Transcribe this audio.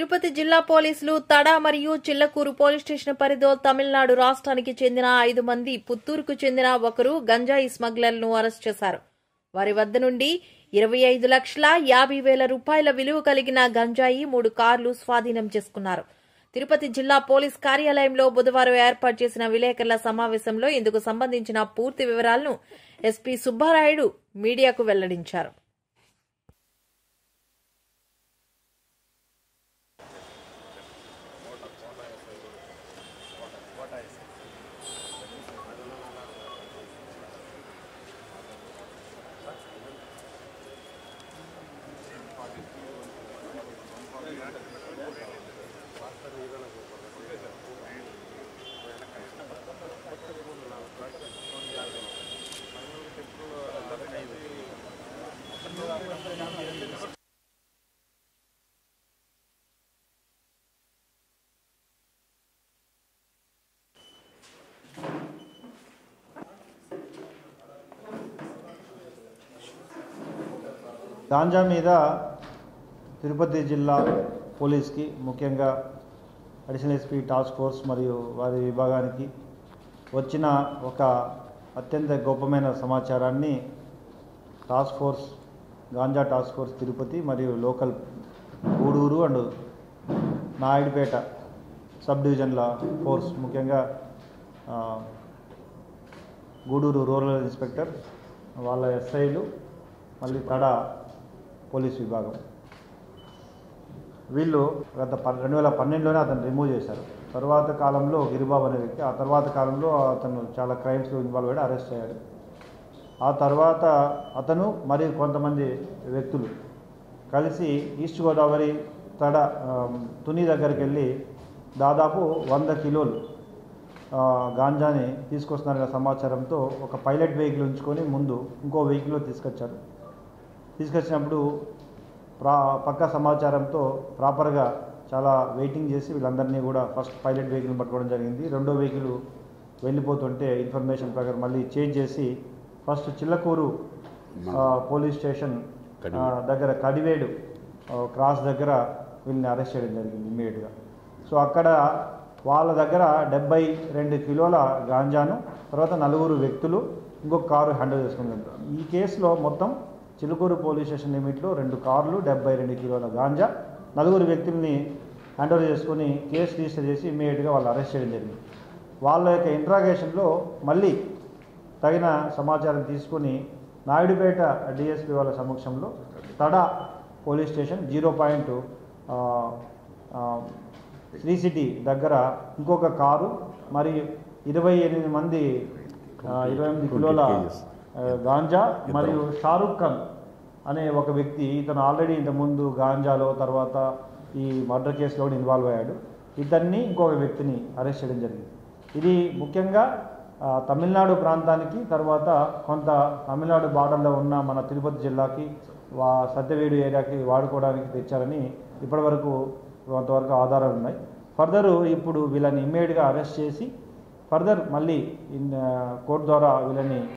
తిరుపతి జిల్లా పోలీసులు తడ మరియు చిల్లకూరు పోలీస్ స్టేషన్ పరిధిలో తమిళనాడు రాష్ట్రానికి చెందిన 5 మంది, పుత్తూరుకు చెందిన ఒకరు గంజాయి స్మగ్లర్లను అరెస్ట్ చేశారు. వారి వద్ద నుండి 25,50,000 రూపాయల విలువ కలిగిన గంజాయి, 3 కార్లు స్వాధీనం చేసుకున్నారు. తిరుపతి జిల్లా పోలీస్ కార్యాలయంలో బుధవారం ఏర్పాటు చేసిన విలేకరుల సమావేశంలో ఇందుకు సంబంధించిన పూర్తి వివరాలను ఎస్పీ సుబ్బారాయుడు మీడియాకు వెల్లడించారు. గాంజా మీద తిరుపతి జిల్లా పోలీస్కి, ముఖ్యంగా అడిషనల్ ఎస్పీ టాస్క్ ఫోర్స్ మరియు వారి విభాగానికి వచ్చిన ఒక అత్యంత గొప్పమైన సమాచారాన్ని task force, ganja task force Tirupati మరియు local Gudur and Naidupeta sub డివిజన్ల ఫోర్స్, ముఖ్యంగా గూడూరు రూరల్ ఇన్స్పెక్టర్, వాళ్ళ ఎస్ఐలు, మళ్ళీ తడ పోలీస్ విభాగం, వీళ్ళు గత 2012లోనే అతను రిమూవ్ చేశారు. తర్వాత కాలంలో గిరిబాబు అనే వ్యక్తి, ఆ తర్వాత కాలంలో అతను చాలా క్రైమ్స్లో ఇన్వాల్వ్ అయ్యాడు, అరెస్ట్ అయ్యాడు. ఆ తర్వాత అతను మరియు కొంతమంది వ్యక్తులు కలిసి ఈస్ట్ గోదావరి తడ తుని దగ్గరికి వెళ్ళి దాదాపు 100 కిలోలు గాంజాని తీసుకొస్తున్నారనే సమాచారంతో ఒక పైలట్ వెహికల్ ఉంచుకొని ముందు ఇంకో వెహికల్లో తీసుకొచ్చినప్పుడు పక్కా సమాచారంతో ప్రాపర్గా చాలా వెయిటింగ్ చేసి వీళ్ళందరినీ కూడా ఫస్ట్ పైలట్ వెహికల్ని పట్టుకోవడం జరిగింది. రెండో వెహికల్ వెళ్ళిపోతుంటే ఇన్ఫర్మేషన్ ప్రకారం మళ్ళీ చేంజ్ చేసి ఫస్ట్ చిల్లకూరు పోలీస్ స్టేషన్ దగ్గర కడివేడు క్రాస్ దగ్గర వీళ్ళని అరెస్ట్ చేయడం జరిగింది ఇమ్మీడియట్గా. సో అక్కడ వాళ్ళ దగ్గర 72 కిలోల గాంజాను, తర్వాత 4 వ్యక్తులు, ఇంకొక కారు హ్యాండిల్ చేసుకున్నారు. ఈ కేసులో మొత్తం చిలుకూరు పోలీస్ స్టేషన్ లిమిట్లో 2 కార్లు, 72 కిలోల గాంజా, 4 వ్యక్తుల్ని హ్యాండ్ ఓవర్ చేసుకుని కేసు రిజిస్టర్ చేసి ఇమ్మీడియట్గా వాళ్ళు అరెస్ట్ చేయడం జరిగింది. వాళ్ళ యొక్క ఇంట్రాగేషన్లో మళ్ళీ తగిన సమాచారం తీసుకుని నాయుడుపేట డిఎస్పీ వాళ్ళ సమక్షంలో తడ పోలీస్ స్టేషన్ 0.3 సిటీ దగ్గర ఇంకొక కారు మరియు 28 కిలోల గాంజా మరియు షారుఖ్ ఖాన్ అనే ఒక వ్యక్తి, ఇతను ఆల్రెడీ ఇంతకుముందు గాంజాలో తర్వాత ఈ మర్డర్ కేసులో కూడా ఇన్వాల్వ్ అయ్యాడు. ఇతన్ని ఇంకొక వ్యక్తిని అరెస్ట్ చేయడం జరిగింది. ఇది ముఖ్యంగా తమిళనాడు ప్రాంతానికి, తర్వాత కొంత తమిళనాడు బార్డర్లో ఉన్న మన తిరుపతి జిల్లాకి, సత్యవేడు ఏరియాకి వాడుకోవడానికి తెచ్చారని ఇప్పటివరకు కొంతవరకు ఆధారాలు ఉన్నాయి. ఫర్దర్ ఇప్పుడు వీళ్ళని ఇమ్మీడియట్గా అరెస్ట్ చేసి ఫర్దర్ మళ్ళీ కోర్టు ద్వారా వీళ్ళని